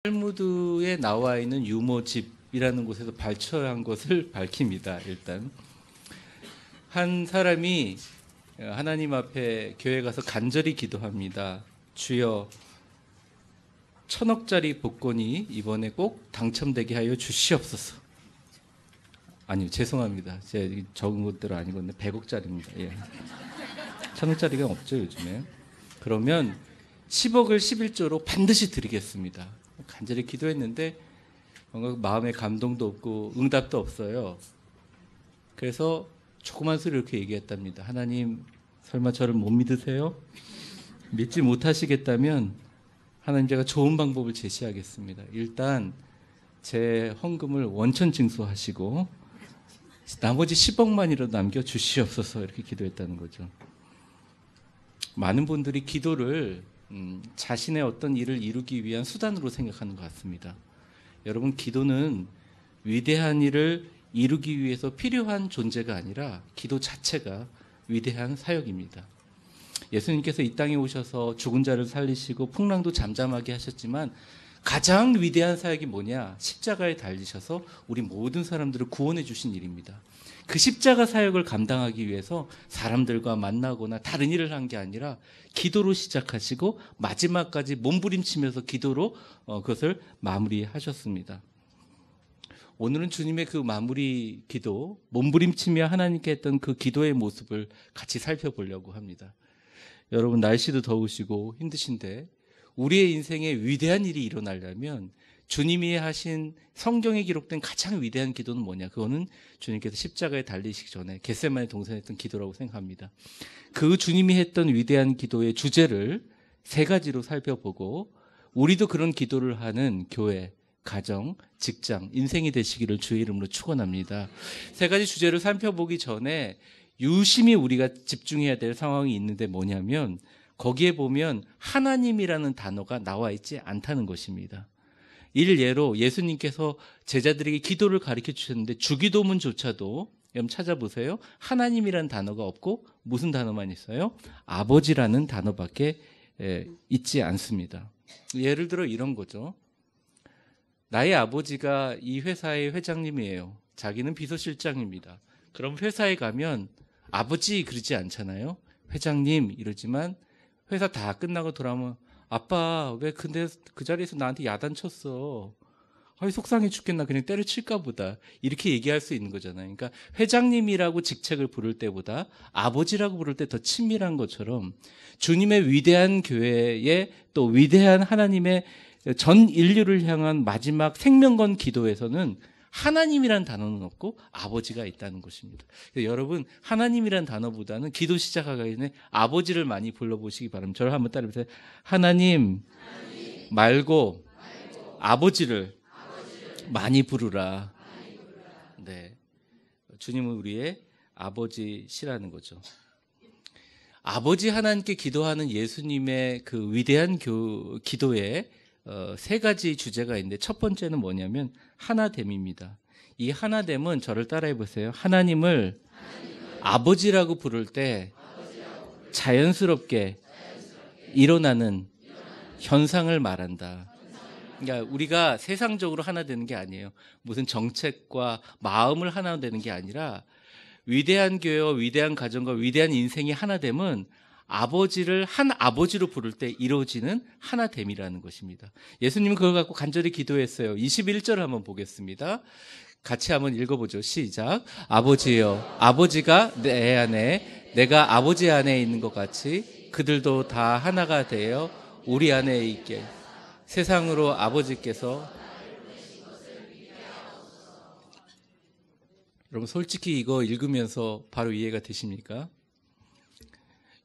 탈무드에 나와 있는 유모집이라는 곳에서 발췌한 것을 밝힙니다. 일단 한 사람이 하나님 앞에 교회 가서 간절히 기도합니다. 주여 1,000억짜리 복권이 이번에 꼭 당첨되게 하여 주시옵소서. 아니요, 죄송합니다. 제가 적은 것대로 아니거든요. 100억짜리입니다. 예. 1,000억짜리가 없죠, 요즘에. 그러면 10억을 11조로 반드시 드리겠습니다. 간절히 기도했는데 뭔가 마음에 감동도 없고 응답도 없어요. 그래서 조그만 소리로 이렇게 얘기했답니다. 하나님, 설마 저를 못 믿으세요? 믿지 못하시겠다면 하나님, 제가 좋은 방법을 제시하겠습니다. 일단 제 헌금을 원천 징수하시고 나머지 10억만이라도 남겨주시옵소서, 이렇게 기도했다는 거죠. 많은 분들이 기도를 자신의 어떤 일을 이루기 위한 수단으로 생각하는 것 같습니다. 여러분, 기도는 위대한 일을 이루기 위해서 필요한 존재가 아니라 기도 자체가 위대한 사역입니다. 예수님께서 이 땅에 오셔서 죽은 자를 살리시고 풍랑도 잠잠하게 하셨지만 가장 위대한 사역이 뭐냐? 십자가에 달리셔서 우리 모든 사람들을 구원해 주신 일입니다. 그 십자가 사역을 감당하기 위해서 사람들과 만나거나 다른 일을 한 게 아니라 기도로 시작하시고 마지막까지 몸부림치면서 기도로 그것을 마무리하셨습니다. 오늘은 주님의 그 마무리 기도, 몸부림치며 하나님께 했던 그 기도의 모습을 같이 살펴보려고 합니다. 여러분, 날씨도 더우시고 힘드신데 우리의 인생에 위대한 일이 일어나려면 주님이 하신 성경에 기록된 가장 위대한 기도는 뭐냐? 그거는 주님께서 십자가에 달리시기 전에 겟세마네 동산에 했던 기도라고 생각합니다. 그 주님이 했던 위대한 기도의 주제를 세 가지로 살펴보고 우리도 그런 기도를 하는 교회, 가정, 직장, 인생이 되시기를 주의 이름으로 축원합니다. 세 가지 주제를 살펴보기 전에 유심히 우리가 집중해야 될 상황이 있는데 뭐냐면 거기에 보면 하나님이라는 단어가 나와 있지 않다는 것입니다. 일예로 예수님께서 제자들에게 기도를 가르쳐 주셨는데 주기도문조차도 여러분 찾아보세요. 하나님이라는 단어가 없고 무슨 단어만 있어요? 아버지라는 단어밖에 있지 않습니다. 예를 들어 이런 거죠. 나의 아버지가 이 회사의 회장님이에요. 자기는 비서실장입니다. 그럼 회사에 가면 아버지 그러지 않잖아요. 회장님 이러지만 회사 다 끝나고 돌아오면 아빠 왜 근데 그 자리에서 나한테 야단쳤어. 아이 속상해 죽겠나, 그냥 때려칠까 보다, 이렇게 얘기할 수 있는 거잖아요. 그러니까 회장님이라고 직책을 부를 때보다 아버지라고 부를 때 더 친밀한 것처럼 주님의 위대한 교회에 또 위대한 하나님의 전 인류를 향한 마지막 생명건 기도에서는 하나님이란 단어는 없고 아버지가 있다는 것입니다. 여러분, 하나님이란 단어보다는 기도 시작하기 전에 아버지를 많이 불러보시기 바랍니다. 저를 한번 따라해보세요. 하나님 말고 아버지를 많이 부르라. 네, 주님은 우리의 아버지시라는 거죠. 아버지 하나님께 기도하는 예수님의 그 위대한 기도에 세 가지 주제가 있는데 첫 번째는 뭐냐면 하나됨입니다. 이 하나됨은 저를 따라해 보세요. 하나님을 아버지라고 부를 때 자연스럽게 일어나는 현상을 말한다. 그러니까 우리가 세상적으로 하나 되는 게 아니에요. 무슨 정책과 마음을 하나 되는 게 아니라 위대한 교회와 위대한 가정과 위대한 인생이 하나됨은 아버지를 한 아버지로 부를 때 이루어지는 하나됨이라는 것입니다. 예수님은 그걸 갖고 간절히 기도했어요. 21절을 한번 보겠습니다. 같이 한번 읽어보죠. 시작. 아버지여, 아버지가 내 안에, 내가 아버지 안에 있는 것 같이 그들도 다 하나가 되어 우리 안에 있게. 세상으로 아버지께서. 여러분, 솔직히 이거 읽으면서 바로 이해가 되십니까?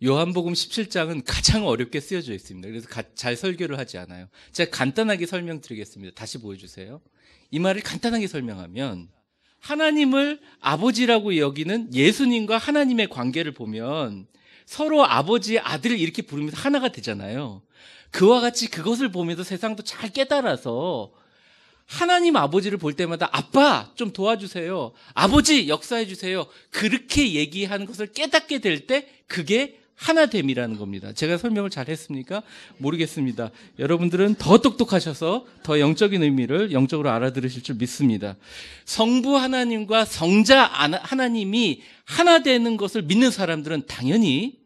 요한복음 17장은 가장 어렵게 쓰여져 있습니다. 그래서 잘 설교를 하지 않아요. 제가 간단하게 설명드리겠습니다. 다시 보여주세요. 이 말을 간단하게 설명하면 하나님을 아버지라고 여기는 예수님과 하나님의 관계를 보면 서로 아버지, 아들 이렇게 부르면서 하나가 되잖아요. 그와 같이 그것을 보면서 세상도 잘 깨달아서 하나님 아버지를 볼 때마다 아빠 좀 도와주세요, 아버지 역사해 주세요, 그렇게 얘기하는 것을 깨닫게 될 때 그게 하나됨이라는 겁니다. 제가 설명을 잘 했습니까? 모르겠습니다. 여러분들은 더 똑똑하셔서 더 영적인 의미를 영적으로 알아들으실 줄 믿습니다. 성부 하나님과 성자 하나님이 하나 되는 것을 믿는 사람들은 당연히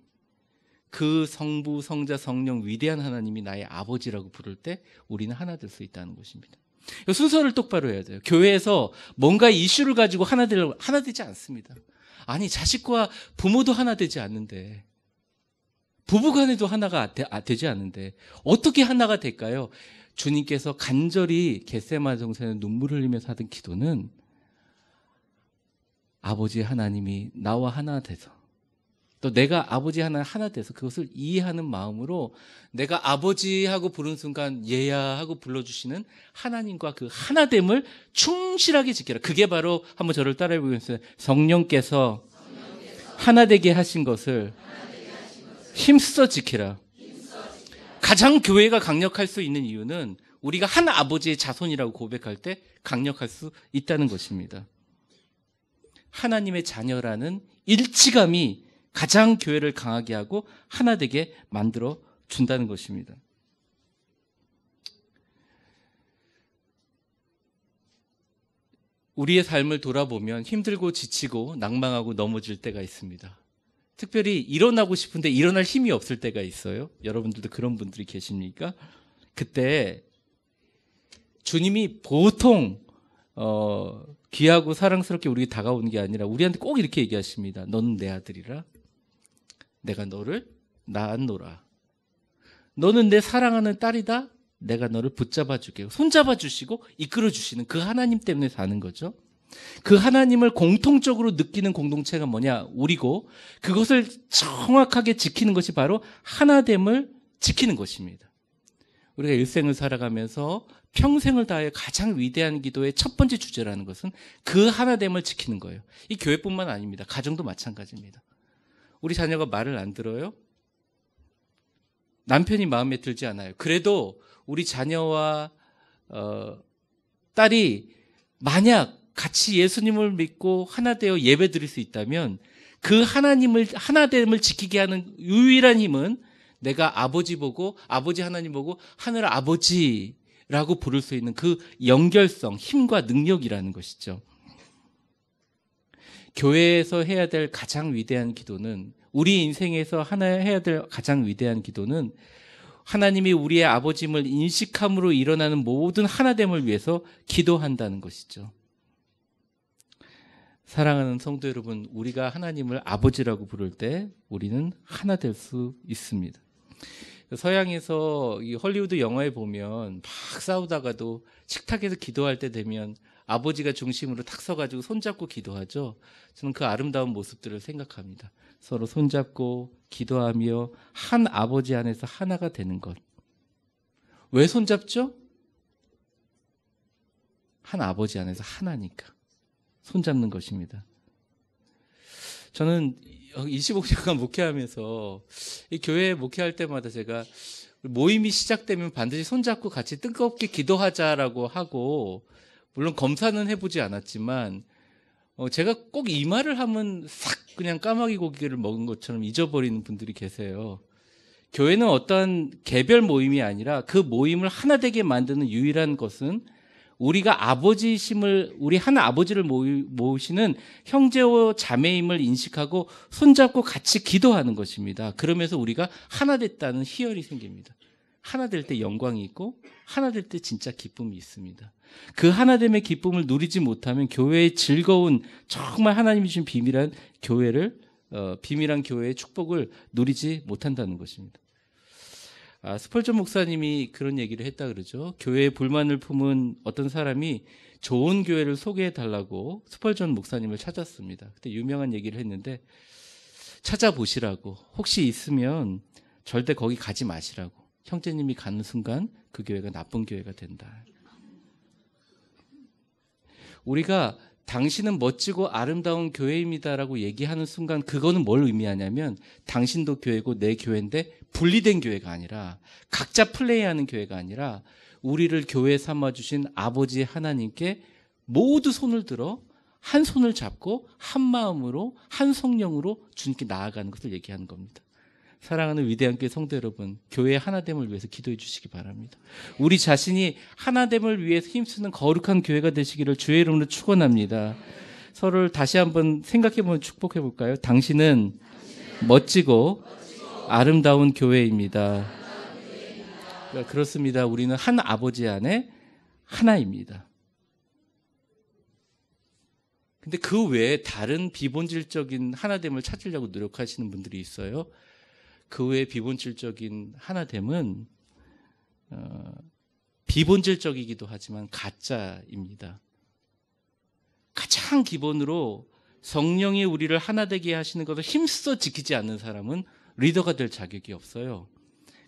그 성부, 성자, 성령 위대한 하나님이 나의 아버지라고 부를 때 우리는 하나 될 수 있다는 것입니다. 순서를 똑바로 해야 돼요. 교회에서 뭔가 이슈를 가지고 하나 되지 않습니다. 아니, 자식과 부모도 하나 되지 않는데, 부부간에도 하나가 되지 않는데 어떻게 하나가 될까요? 주님께서 간절히 겟세마네 동산에 눈물을 흘리면서 하던 기도는 아버지 하나님이 나와 하나 돼서, 또 내가 아버지 하나 돼서 그것을 이해하는 마음으로 내가 아버지하고 부르는 순간 얘야 하고 불러주시는 하나님과 그 하나됨을 충실하게 지켜라. 그게 바로, 한번 저를 따라해 보겠습니다. 성령께서 하나 되게 하신 것을 힘써 지키라. 가장 교회가 강력할 수 있는 이유는 우리가 한 아버지의 자손이라고 고백할 때 강력할 수 있다는 것입니다. 하나님의 자녀라는 일치감이 가장 교회를 강하게 하고 하나 되게 만들어 준다는 것입니다. 우리의 삶을 돌아보면 힘들고 지치고 낭망하고 넘어질 때가 있습니다. 특별히 일어나고 싶은데 일어날 힘이 없을 때가 있어요. 여러분들도 그런 분들이 계십니까? 그때 주님이 보통 귀하고 사랑스럽게 우리에게 다가오는 게 아니라 우리한테 꼭 이렇게 얘기하십니다. 너는 내 아들이라. 내가 너를 낳았노라. 너는 내 사랑하는 딸이다. 내가 너를 붙잡아 줄게. 손잡아 주시고 이끌어 주시는 그 하나님 때문에 사는 거죠. 그 하나님을 공통적으로 느끼는 공동체가 뭐냐? 우리고, 그것을 정확하게 지키는 것이 바로 하나됨을 지키는 것입니다. 우리가 일생을 살아가면서 평생을 다해 가장 위대한 기도의 첫 번째 주제라는 것은 그 하나됨을 지키는 거예요. 이 교회뿐만 아닙니다. 가정도 마찬가지입니다. 우리 자녀가 말을 안 들어요? 남편이 마음에 들지 않아요. 그래도 우리 자녀와 딸이 만약 같이 예수님을 믿고 하나 되어 예배 드릴 수 있다면 그 하나됨을 지키게 하는 유일한 힘은 내가 아버지 보고, 아버지 하나님 보고 하늘 아버지라고 부를 수 있는 그 연결성, 힘과 능력이라는 것이죠. 교회에서 해야 될 가장 위대한 기도는, 우리 인생에서 해야 될 가장 위대한 기도는 하나님이 우리의 아버지임을 인식함으로 일어나는 모든 하나됨을 위해서 기도한다는 것이죠. 사랑하는 성도 여러분, 우리가 하나님을 아버지라고 부를 때 우리는 하나 될 수 있습니다. 서양에서 이 헐리우드 영화에 보면 막 싸우다가도 식탁에서 기도할 때 되면 아버지가 중심으로 탁 서가지고 손잡고 기도하죠. 저는 그 아름다운 모습들을 생각합니다. 서로 손잡고 기도하며 한 아버지 안에서 하나가 되는 것. 왜 손잡죠? 한 아버지 안에서 하나니까 손잡는 것입니다. 저는 25년간 목회하면서 이 교회 목회할 때마다 제가 모임이 시작되면 반드시 손잡고 같이 뜨겁게 기도하자라고 하고, 물론 검사는 해보지 않았지만 제가 꼭 이 말을 하면 싹 그냥 까마귀 고기를 먹은 것처럼 잊어버리는 분들이 계세요. 교회는 어떠한 개별 모임이 아니라 그 모임을 하나 되게 만드는 유일한 것은 우리가 아버지심을, 우리 한 아버지를 모으시는 형제와 자매임을 인식하고 손잡고 같이 기도하는 것입니다. 그러면서 우리가 하나 됐다는 희열이 생깁니다. 하나 될 때 영광이 있고 하나 될 때 진짜 기쁨이 있습니다. 그 하나됨의 기쁨을 누리지 못하면 교회의 즐거운, 정말 하나님이 주신 비밀한 교회의 축복을 누리지 못한다는 것입니다. 스펄전 목사님이 그런 얘기를 했다 그러죠. 교회에 불만을 품은 어떤 사람이 좋은 교회를 소개해 달라고 스펄전 목사님을 찾았습니다. 그때 유명한 얘기를 했는데, 찾아보시라고, 혹시 있으면 절대 거기 가지 마시라고, 형제님이 가는 순간 그 교회가 나쁜 교회가 된다. 우리가 당신은 멋지고 아름다운 교회입니다라고 얘기하는 순간 그거는 뭘 의미하냐면 당신도 교회고 내 교회인데 분리된 교회가 아니라, 각자 플레이하는 교회가 아니라 우리를 교회 삼아주신 아버지 하나님께 모두 손을 들어 한 손을 잡고 한 마음으로 한 성령으로 주님께 나아가는 것을 얘기하는 겁니다. 사랑하는 위대한 교회 성도 여러분, 교회 하나됨을 위해서 기도해 주시기 바랍니다. 우리 자신이 하나됨을 위해서 힘쓰는 거룩한 교회가 되시기를 주의 이름으로 축원합니다. 서로를 다시 한번 생각해보면 축복해 볼까요? 당신은 멋지고 아름다운 교회입니다. 그렇습니다. 우리는 한 아버지 안에 하나입니다. 근데 그 외에 다른 비본질적인 하나됨을 찾으려고 노력하시는 분들이 있어요. 그 외에 비본질적인 하나됨은 비본질적이기도 하지만 가짜입니다. 가장 기본으로 성령이 우리를 하나 되게 하시는 것을 힘써 지키지 않는 사람은 리더가 될 자격이 없어요.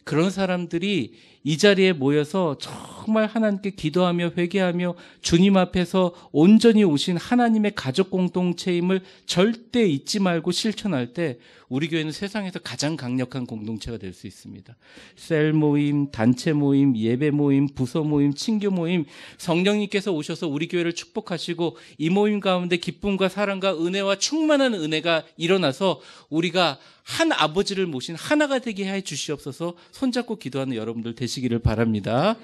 그런 사람들이 이 자리에 모여서 정말 하나님께 기도하며 회개하며 주님 앞에서 온전히 오신 하나님의 가족 공동체임을 절대 잊지 말고 실천할 때 우리 교회는 세상에서 가장 강력한 공동체가 될 수 있습니다. 셀 모임, 단체 모임, 예배 모임, 부서 모임, 친교 모임, 성령님께서 오셔서 우리 교회를 축복하시고 이 모임 가운데 기쁨과 사랑과 은혜와 충만한 은혜가 일어나서 우리가 한 아버지를 모신 하나가 되게 해 주시옵소서. 손잡고 기도하는 여러분들 되시기를 바랍니다.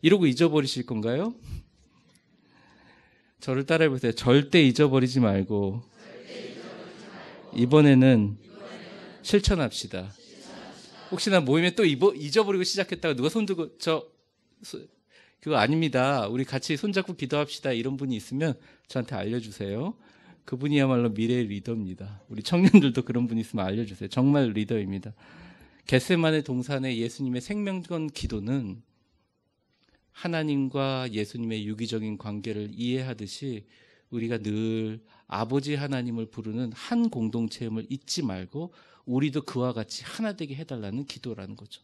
이러고 잊어버리실 건가요? 저를 따라해 보세요. 절대 잊어버리지 말고 이번에는 실천합시다. 혹시나 모임에 또 잊어버리고 시작했다가 누가 손들고 그거 아닙니다. 우리 같이 손잡고 기도합시다. 이런 분이 있으면 저한테 알려주세요. 그분이야말로 미래의 리더입니다. 우리 청년들도 그런 분이 있으면 알려주세요. 정말 리더입니다. 겟세마네 동산의 예수님의 생명건 기도는 하나님과 예수님의 유기적인 관계를 이해하듯이 우리가 늘 아버지 하나님을 부르는 한 공동체임을 잊지 말고 우리도 그와 같이 하나 되게 해달라는 기도라는 거죠.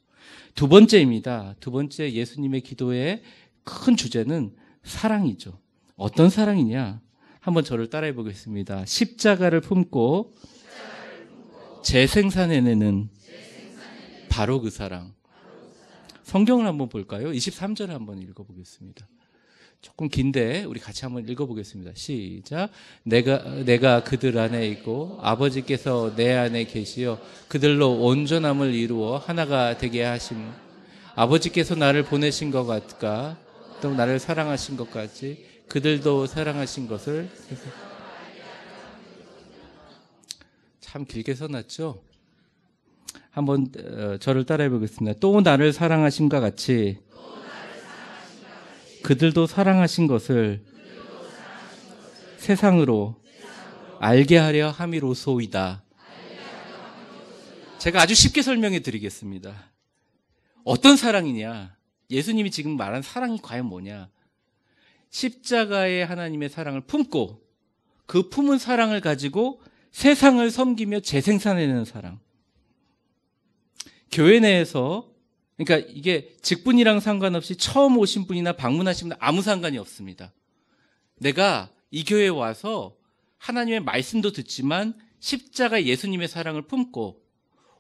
두 번째입니다. 두 번째 예수님의 기도의 큰 주제는 사랑이죠. 어떤 사랑이냐? 한번 저를 따라해 보겠습니다. 십자가를 품고 재생산해내는 바로 그 사랑. 성경을 한번 볼까요? 23절을 한번 읽어보겠습니다. 조금 긴데 우리 같이 한번 읽어보겠습니다. 시작. 내가 그들 안에 있고 아버지께서 내 안에 계시어 그들로 온전함을 이루어 하나가 되게 하심. 아버지께서 나를 보내신 것 같까 또 나를 사랑하신 것 같이 그들도 사랑하신 것을. 참 길게 써놨죠? 한번 저를 따라해 보겠습니다. 또 나를 사랑하심과 같이 그들도 사랑하신 것을 세상으로 알게 하려 함이로소이다. 제가 아주 쉽게 설명해 드리겠습니다. 어떤 사랑이냐? 예수님이 지금 말한 사랑이 과연 뭐냐? 십자가의 하나님의 사랑을 품고 그 품은 사랑을 가지고 세상을 섬기며 재생산해내는 사랑. 교회 내에서 그러니까 이게 직분이랑 상관없이 처음 오신 분이나 방문하신 분 아무 상관이 없습니다. 내가 이 교회에 와서 하나님의 말씀도 듣지만 십자가 예수님의 사랑을 품고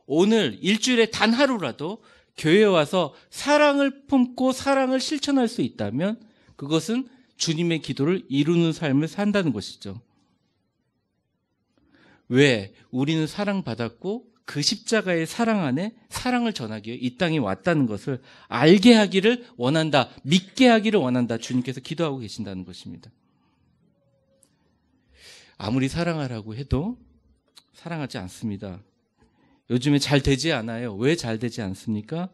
오늘 일주일에 단 하루라도 교회에 와서 사랑을 품고 사랑을 실천할 수 있다면 그것은 주님의 기도를 이루는 삶을 산다는 것이죠. 왜? 우리는 사랑받았고 그 십자가의 사랑 안에 사랑을 전하기 위해 이 땅에 왔다는 것을 알게 하기를 원한다. 믿게 하기를 원한다. 주님께서 기도하고 계신다는 것입니다. 아무리 사랑하라고 해도 사랑하지 않습니다. 요즘에 잘 되지 않아요. 왜 잘 되지 않습니까?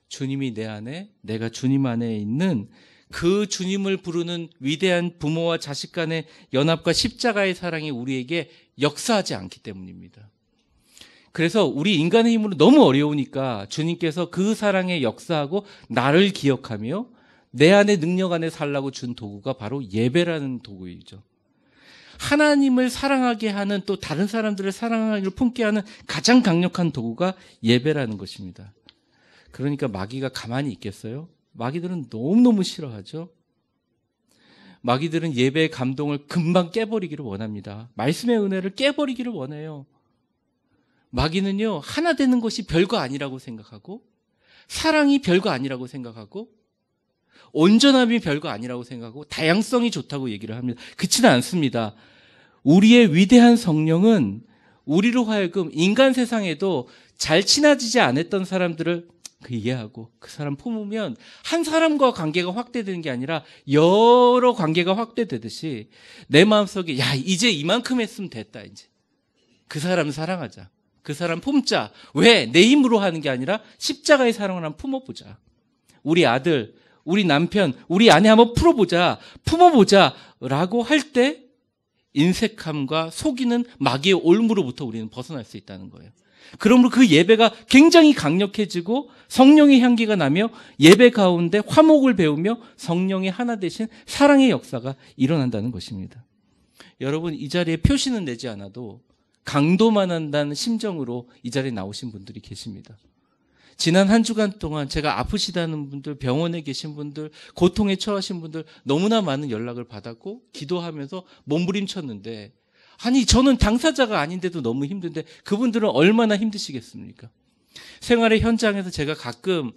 주님이 내 안에, 내가 주님 안에 있는 그 주님을 부르는 위대한 부모와 자식 간의 연합과 십자가의 사랑이 우리에게 역사하지 않기 때문입니다. 그래서 우리 인간의 힘으로 너무 어려우니까 주님께서 그 사랑에 역사하고 나를 기억하며 내 안에 능력 안에 살라고 준 도구가 바로 예배라는 도구이죠. 하나님을 사랑하게 하는 또 다른 사람들을 사랑하기를 품게 하는 가장 강력한 도구가 예배라는 것입니다. 그러니까 마귀가 가만히 있겠어요? 마귀들은 너무너무 싫어하죠. 마귀들은 예배의 감동을 금방 깨버리기를 원합니다. 말씀의 은혜를 깨버리기를 원해요. 마귀는요, 하나 되는 것이 별거 아니라고 생각하고 사랑이 별거 아니라고 생각하고 온전함이 별거 아니라고 생각하고 다양성이 좋다고 얘기를 합니다. 그렇지는 않습니다. 우리의 위대한 성령은 우리로 하여금 인간 세상에도 잘 친해지지 않았던 사람들을 이해하고 그 사람 품으면 한 사람과 관계가 확대되는 게 아니라 여러 관계가 확대되듯이 내 마음속에 야 이제 이만큼 했으면 됐다. 이제 그 사람 사랑하자. 그 사람 품자. 왜? 내 힘으로 하는 게 아니라 십자가의 사랑을 한번 품어보자. 우리 아들, 우리 남편, 우리 아내 한번 풀어보자. 품어보자 라고 할 때 인색함과 속이는 마귀의 올무로부터 우리는 벗어날 수 있다는 거예요. 그러므로 그 예배가 굉장히 강력해지고 성령의 향기가 나며 예배 가운데 화목을 배우며 성령의 하나 되신 사랑의 역사가 일어난다는 것입니다. 여러분 이 자리에 표시는 내지 않아도 강도만 한다는 심정으로 이 자리에 나오신 분들이 계십니다. 지난 한 주간 동안 제가 아프시다는 분들, 병원에 계신 분들, 고통에 처하신 분들 너무나 많은 연락을 받았고 기도하면서 몸부림쳤는데 아니 저는 당사자가 아닌데도 너무 힘든데 그분들은 얼마나 힘드시겠습니까? 생활의 현장에서 제가 가끔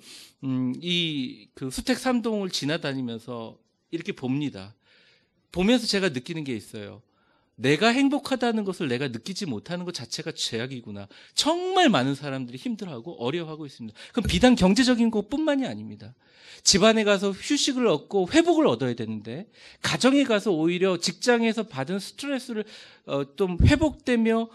이 그 수택 3동을 지나다니면서 이렇게 봅니다. 보면서 제가 느끼는 게 있어요. 내가 행복하다는 것을 내가 느끼지 못하는 것 자체가 죄악이구나. 정말 많은 사람들이 힘들어하고 어려워하고 있습니다. 그럼 비단 경제적인 것뿐만이 아닙니다. 집안에 가서 휴식을 얻고 회복을 얻어야 되는데 가정에 가서 오히려 직장에서 받은 스트레스를 좀 회복되며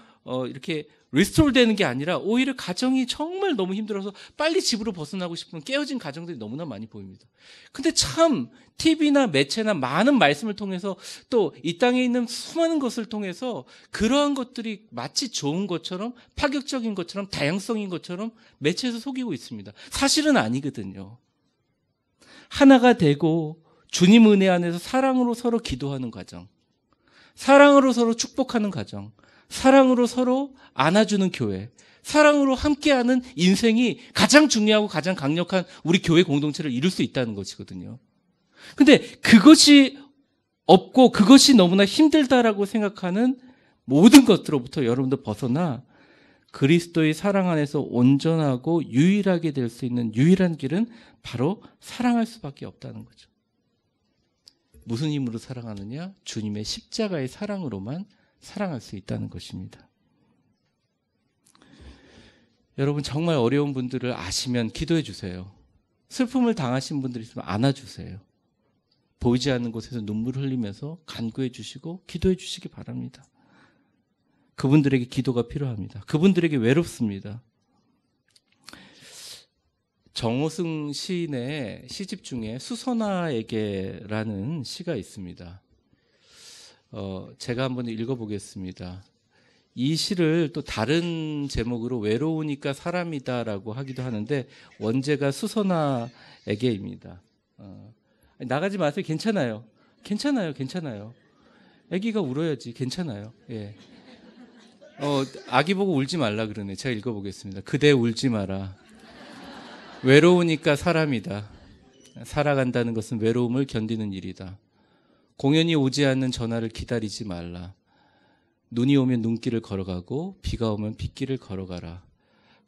이렇게 리스토어 되는 게 아니라 오히려 가정이 정말 너무 힘들어서 빨리 집으로 벗어나고 싶은 깨어진 가정들이 너무나 많이 보입니다. 근데 참 TV나 매체나 많은 말씀을 통해서 또 이 땅에 있는 수많은 것을 통해서 그러한 것들이 마치 좋은 것처럼 파격적인 것처럼 다양성인 것처럼 매체에서 속이고 있습니다. 사실은 아니거든요. 하나가 되고 주님 은혜 안에서 사랑으로 서로 기도하는 과정, 사랑으로 서로 축복하는 과정, 사랑으로 서로 안아주는 교회, 사랑으로 함께하는 인생이 가장 중요하고 가장 강력한 우리 교회 공동체를 이룰 수 있다는 것이거든요. 근데 그것이 없고 그것이 너무나 힘들다라고 생각하는 모든 것들로부터 여러분들 벗어나 그리스도의 사랑 안에서 온전하고 유일하게 될 수 있는 유일한 길은 바로 사랑할 수밖에 없다는 거죠. 무슨 힘으로 사랑하느냐? 주님의 십자가의 사랑으로만 사랑할 수 있다는 것입니다. 여러분 정말 어려운 분들을 아시면 기도해 주세요. 슬픔을 당하신 분들이 있으면 안아주세요. 보이지 않는 곳에서 눈물을 흘리면서 간구해 주시고 기도해 주시기 바랍니다. 그분들에게 기도가 필요합니다. 그분들에게 외롭습니다. 정호승 시인의 시집 중에 수선화에게라는 시가 있습니다. 제가 한번 읽어보겠습니다. 이 시를 또 다른 제목으로 외로우니까 사람이다라고 하기도 하는데 원제가 수선화에게입니다. 나가지 마세요. 괜찮아요. 괜찮아요. 아기가 울어야지. 괜찮아요. 예. 아기 보고 울지 말라 그러네. 제가 읽어보겠습니다. 그대 울지 마라. 외로우니까 사람이다. 살아간다는 것은 외로움을 견디는 일이다. 공연이 오지 않는 전화를 기다리지 말라. 눈이 오면 눈길을 걸어가고 비가 오면 빗길을 걸어가라.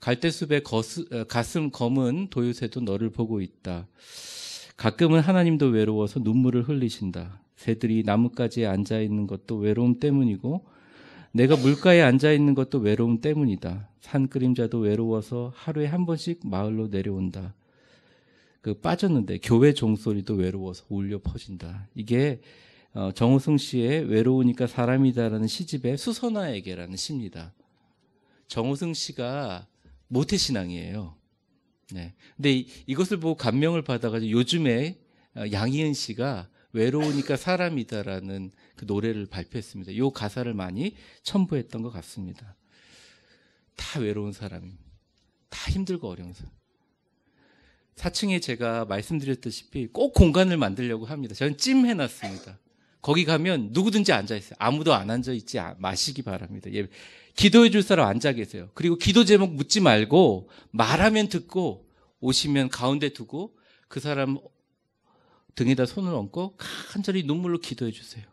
갈대숲의 가슴 검은 도요새도 너를 보고 있다. 가끔은 하나님도 외로워서 눈물을 흘리신다. 새들이 나뭇가지에 앉아있는 것도 외로움 때문이고 내가 물가에 앉아있는 것도 외로움 때문이다. 산 그림자도 외로워서 하루에 한 번씩 마을로 내려온다. 빠졌는데 교회 종소리도 외로워서 울려 퍼진다. 이게 정호승 씨의 외로우니까 사람이다라는 시집의 수선화에게라는 시입니다. 정호승 씨가 모태신앙이에요. 네. 근데 이것을 보고 감명을 받아가지고 요즘에 양희은 씨가 외로우니까 사람이다라는 그 노래를 발표했습니다. 이 가사를 많이 첨부했던 것 같습니다. 다 외로운 사람입니다. 다 힘들고 어려운 사람. 4층에 제가 말씀드렸다시피 꼭 공간을 만들려고 합니다. 저는 찜 해놨습니다. 거기 가면 누구든지 앉아있어요. 아무도 안 앉아있지 마시기 바랍니다. 예, 기도해 줄 사람 앉아 계세요. 그리고 기도 제목 묻지 말고 말하면 듣고 오시면 가운데 두고 그 사람 등에다 손을 얹고 간절히 눈물로 기도해 주세요.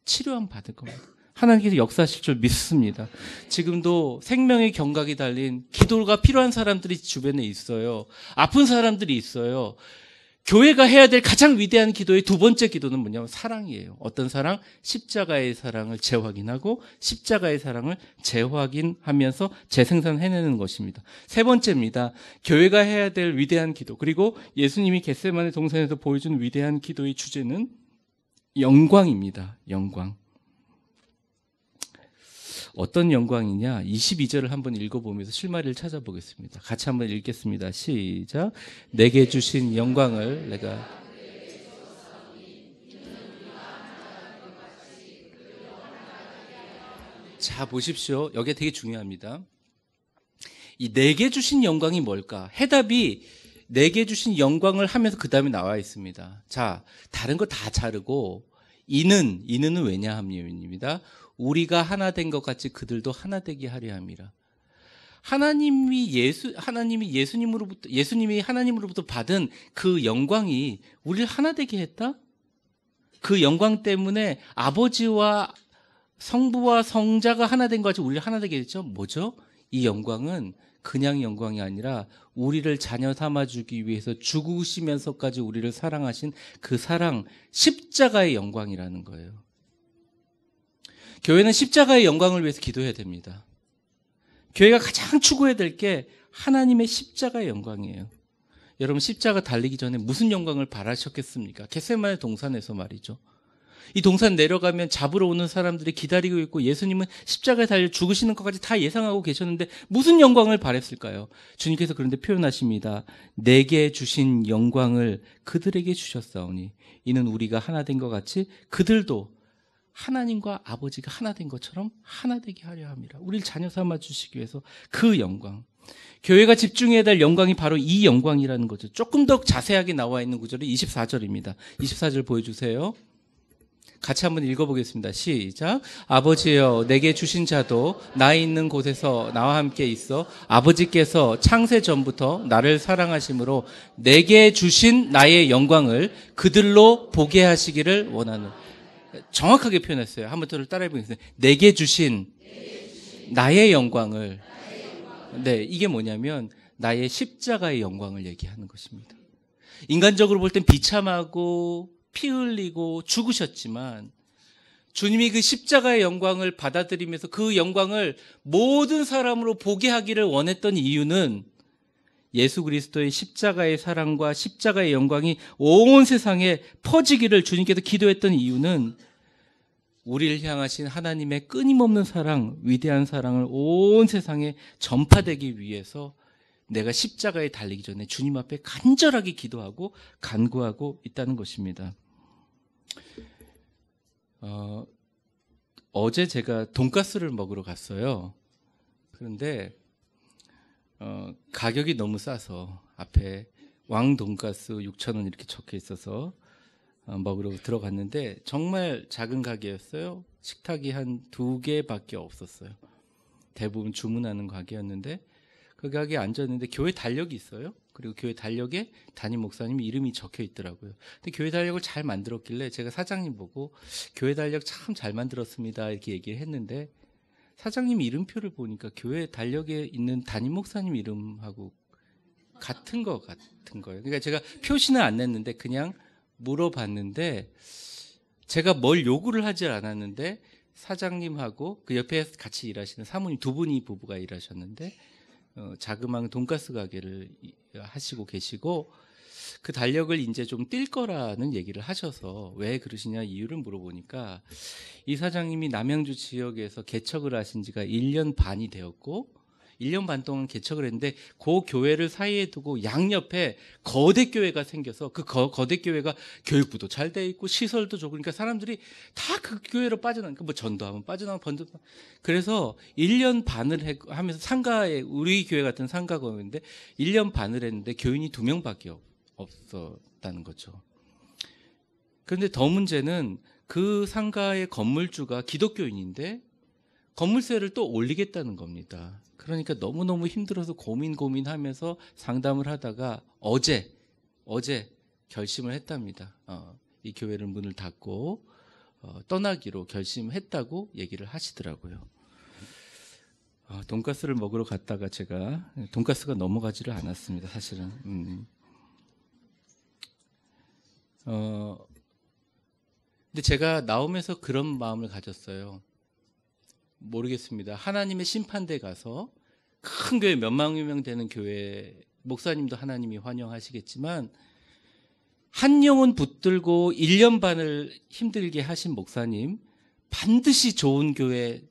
치료함 받을 겁니다. 하나님께서 역사하실 줄 믿습니다. 지금도 생명의 경각이 달린 기도가 필요한 사람들이 주변에 있어요. 아픈 사람들이 있어요. 교회가 해야 될 가장 위대한 기도의 두 번째 기도는 뭐냐면 사랑이에요. 어떤 사랑? 십자가의 사랑을 재확인하고 십자가의 사랑을 재확인하면서 재생산해내는 것입니다. 세 번째입니다. 교회가 해야 될 위대한 기도, 그리고 예수님이 겟세마네 동산에서 보여준 위대한 기도의 주제는 영광입니다. 영광. 어떤 영광이냐? 22절을 한번 읽어보면서 실마리를 찾아보겠습니다. 같이 한번 읽겠습니다. 시작. 내게 주신 영광을 내가 자 보십시오. 여기에 되게 중요합니다. 이 내게 주신 영광이 뭘까? 해답이 내게 주신 영광을 하면서 그 다음에 나와 있습니다. 자, 다른 거 다 자르고 이는 왜냐함입니다. 우리가 하나 된 것 같이 그들도 하나 되게 하려 함이라. 예수님이 하나님으로부터 받은 그 영광이 우리를 하나 되게 했다? 그 영광 때문에 아버지와 성부와 성자가 하나 된 것 같이 우리를 하나 되게 했죠? 뭐죠? 이 영광은 그냥 영광이 아니라 우리를 자녀 삼아주기 위해서 죽으시면서까지 우리를 사랑하신 그 사랑, 십자가의 영광이라는 거예요. 교회는 십자가의 영광을 위해서 기도해야 됩니다. 교회가 가장 추구해야 될 게 하나님의 십자가의 영광이에요. 여러분, 십자가 달리기 전에 무슨 영광을 바라셨겠습니까? 겟세마네 동산에서 말이죠. 이 동산 내려가면 잡으러 오는 사람들이 기다리고 있고 예수님은 십자가에 달려 죽으시는 것까지 다 예상하고 계셨는데 무슨 영광을 바랬을까요? 주님께서 그런데 표현하십니다. 내게 주신 영광을 그들에게 주셨사오니 이는 우리가 하나 된 것 같이 그들도 하나님과 아버지가 하나 된 것처럼 하나 되게 하려 함이라. 우리를 자녀 삼아 주시기 위해서 그 영광. 교회가 집중해야 될 영광이 바로 이 영광이라는 거죠. 조금 더 자세하게 나와 있는 구절이 24절입니다. 24절 보여주세요. 같이 한번 읽어보겠습니다. 시작. 아버지여 내게 주신 자도 나 있는 곳에서 나와 함께 있어 아버지께서 창세 전부터 나를 사랑하심으로 내게 주신 나의 영광을 그들로 보게 하시기를 원하는. 정확하게 표현했어요. 한번 더 따라해 보겠습니다. 내게 주신 나의 영광을. 네, 이게 뭐냐면 나의 십자가의 영광을 얘기하는 것입니다. 인간적으로 볼 땐 비참하고 피 흘리고 죽으셨지만 주님이 그 십자가의 영광을 받아들이면서 그 영광을 모든 사람으로 보게 하기를 원했던 이유는 예수 그리스도의 십자가의 사랑과 십자가의 영광이 온 세상에 퍼지기를 주님께서 기도했던 이유는 우리를 향하신 하나님의 끊임없는 사랑, 위대한 사랑을 온 세상에 전파되기 위해서 내가 십자가에 달리기 전에 주님 앞에 간절하게 기도하고 간구하고 있다는 것입니다. 어제 제가 돈가스를 먹으러 갔어요. 그런데 가격이 너무 싸서 앞에 왕 돈가스 6,000원 이렇게 적혀 있어서 먹으러 들어갔는데 정말 작은 가게였어요. 식탁이 한 2개밖에 없었어요. 대부분 주문하는 가게였는데 그 가게에 앉았는데 교회 달력이 있어요. 그리고 교회 달력에 담임 목사님 이름이 적혀 있더라고요. 근데 교회 달력을 잘 만들었길래 제가 사장님 보고 교회 달력 참 잘 만들었습니다 이렇게 얘기를 했는데 사장님 이름표를 보니까 교회 달력에 있는 담임 목사님 이름하고 같은 거예요. 그러니까 제가 표시는 안 냈는데 그냥 물어봤는데 제가 뭘 요구를 하지 않았는데 사장님하고 그 옆에 같이 일하시는 사모님 두 분이 부부가 일하셨는데 자그마한 돈가스 가게를 하시고 계시고 그 달력을 이제 좀 뛸 거라는 얘기를 하셔서 왜 그러시냐 이유를 물어보니까 이 사장님이 남양주 지역에서 개척을 하신 지가 1년 반이 되었고 1년 반 동안 개척을 했는데 그 교회를 사이에 두고 양옆에 거대 교회가 생겨서 그 거대 교회가 교육부도 잘 돼 있고 시설도 좋고 그러니까 사람들이 다 그 교회로 빠져나가니까 뭐 전도하면 빠져나가고 번도 그래서 1년 반을 하면서 상가에 우리 교회 같은 상가거였는데 1년 반을 했는데 교인이 2명밖에 없었다는 거죠. 그런데 더 문제는 그 상가의 건물주가 기독교인인데 건물세를 또 올리겠다는 겁니다. 그러니까 너무너무 힘들어서 고민하면서 상담을 하다가 어제 결심을 했답니다. 이 교회를 문을 닫고 떠나기로 결심했다고 얘기를 하시더라고요. 돈가스를 먹으러 갔다가 제가 돈가스가 넘어가지를 않았습니다. 사실은. 근데 제가 나오면서 그런 마음을 가졌어요. 모르겠습니다. 하나님의 심판대에 가서 큰 교회 몇만 명 되는 교회 목사님도 하나님이 환영하시겠지만 한 영혼 붙들고 1년 반을 힘들게 하신 목사님 반드시 좋은 교회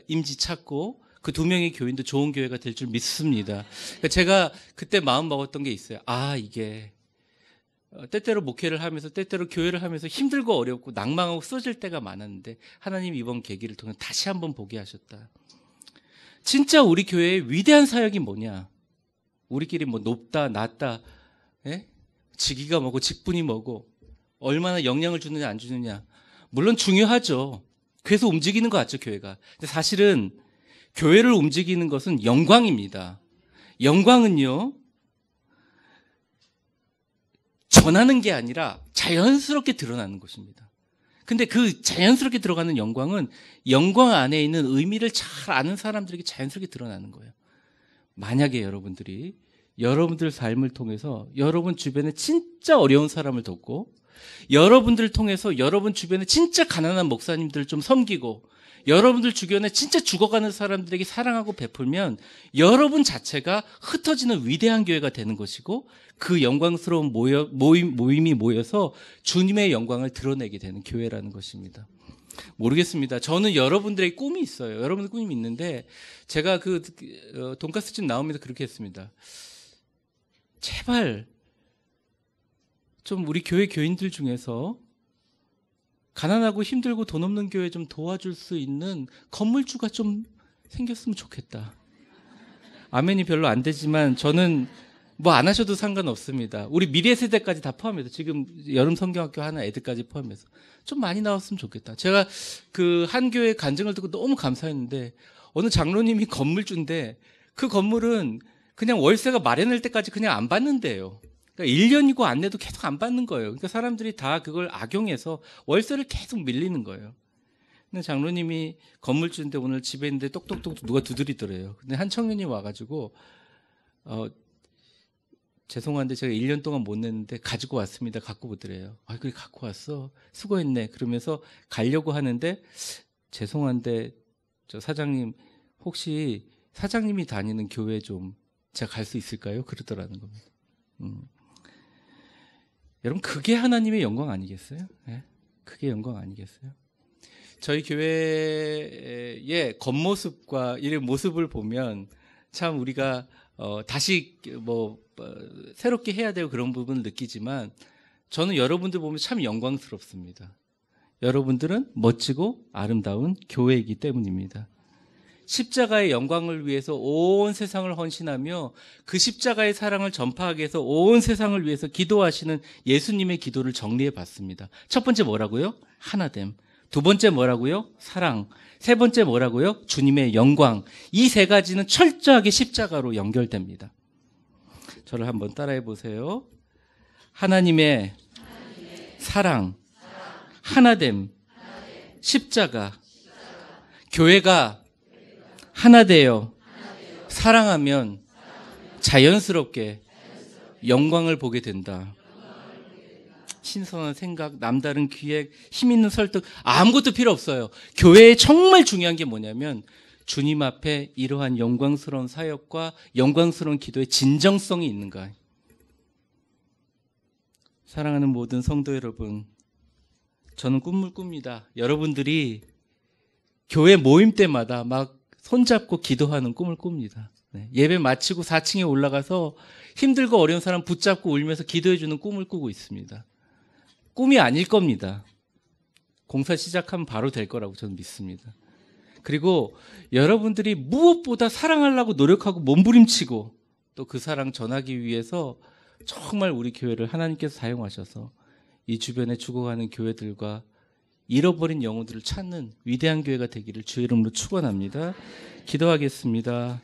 임지 찾고 그 2명의 교인도 좋은 교회가 될 줄 믿습니다. 그러니까 제가 그때 마음 먹었던 게 있어요. 이게 때때로 목회를 하면서 때때로 교회를 하면서 힘들고 어렵고 낭망하고 쓰러질 때가 많았는데 하나님 이번 계기를 통해 다시 한번 보게 하셨다. 진짜 우리 교회의 위대한 사역이 뭐냐? 우리끼리 뭐 높다 낮다 직위가 뭐고 직분이 뭐고 얼마나 영향을 주느냐 안 주느냐 물론 중요하죠. 그래서 움직이는 것 같죠 교회가. 근데 사실은 교회를 움직이는 것은 영광입니다. 영광은요 전하는 게 아니라 자연스럽게 드러나는 것입니다. 근데 그 자연스럽게 들어가는 영광은 영광 안에 있는 의미를 잘 아는 사람들에게 자연스럽게 드러나는 거예요. 만약에 여러분들이 여러분들 삶을 통해서 여러분 주변에 진짜 어려운 사람을 돕고 여러분들을 통해서 여러분 주변에 진짜 가난한 목사님들을 좀 섬기고 여러분들 주변에 진짜 죽어가는 사람들에게 사랑하고 베풀면 여러분 자체가 흩어지는 위대한 교회가 되는 것이고 그 영광스러운 모임이 모여서 주님의 영광을 드러내게 되는 교회라는 것입니다. 모르겠습니다. 저는 여러분들의 꿈이 있어요. 여러분들 꿈이 있는데 제가 그 돈가스집 나오면서 그렇게 했습니다. 제발 좀 우리 교회 교인들 중에서 가난하고 힘들고 돈 없는 교회 좀 도와줄 수 있는 건물주가 좀 생겼으면 좋겠다. 아멘이 별로 안 되지만 저는 뭐 안 하셔도 상관없습니다. 우리 미래 세대까지 다 포함해서 지금 여름 성경학교 하는 애들까지 포함해서 좀 많이 나왔으면 좋겠다. 제가 그 한 교회 간증을 듣고 너무 감사했는데 어느 장로님이 건물주인데 그 건물은 그냥 월세가 마련할 때까지 그냥 안 받는데요. 그러니까 1년이고 안 내도 계속 안 받는 거예요. 그러니까 사람들이 다 그걸 악용해서 월세를 계속 밀리는 거예요. 근데 장로님이 건물주인데 오늘 집에 있는데 똑똑똑 누가 두드리더래요. 근데 한 청년이 와가지고 죄송한데 제가 1년 동안 못 냈는데 가지고 왔습니다. 갖고 오더래요. 그래 갖고 왔어. 수고했네. 그러면서 가려고 하는데 죄송한데 저 사장님 혹시 사장님이 다니는 교회 좀 제가 갈 수 있을까요? 그러더라는 겁니다. 여러분 그게 하나님의 영광 아니겠어요? 네? 그게 영광 아니겠어요? 저희 교회의 겉모습과 이런 모습을 보면 참 우리가 다시 새롭게 해야 되고 그런 부분을 느끼지만 저는 여러분들 보면 참 영광스럽습니다. 여러분들은 멋지고 아름다운 교회이기 때문입니다. 십자가의 영광을 위해서 온 세상을 헌신하며 그 십자가의 사랑을 전파하기 위해서 온 세상을 위해서 기도하시는 예수님의 기도를 정리해 봤습니다. 첫 번째 뭐라고요? 하나됨. 두 번째 뭐라고요? 사랑. 세 번째 뭐라고요? 주님의 영광. 이 세 가지는 철저하게 십자가로 연결됩니다. 저를 한번 따라해 보세요. 하나님의 사랑, 하나됨, 십자가. 교회가 하나 되어 사랑하면 자연스럽게 영광을 보게 된다. 신선한 생각, 남다른 기획, 힘 있는 설득 아무것도 필요 없어요. 교회에 정말 중요한 게 뭐냐면 주님 앞에 이러한 영광스러운 사역과 영광스러운 기도의 진정성이 있는가. 사랑하는 모든 성도 여러분, 저는 꿈을 꿉니다. 여러분들이 교회 모임 때마다 막 손잡고 기도하는 꿈을 꿉니다. 예배 마치고 4층에 올라가서 힘들고 어려운 사람 붙잡고 울면서 기도해주는 꿈을 꾸고 있습니다. 꿈이 아닐 겁니다. 공사 시작하면 바로 될 거라고 저는 믿습니다. 그리고 여러분들이 무엇보다 사랑하려고 노력하고 몸부림치고 또 그 사랑 전하기 위해서 정말 우리 교회를 하나님께서 사용하셔서 이 주변에 죽어가는 교회들과 잃어버린 영혼들을 찾는 위대한 교회가 되기를 주의 이름으로 축원합니다. 기도하겠습니다.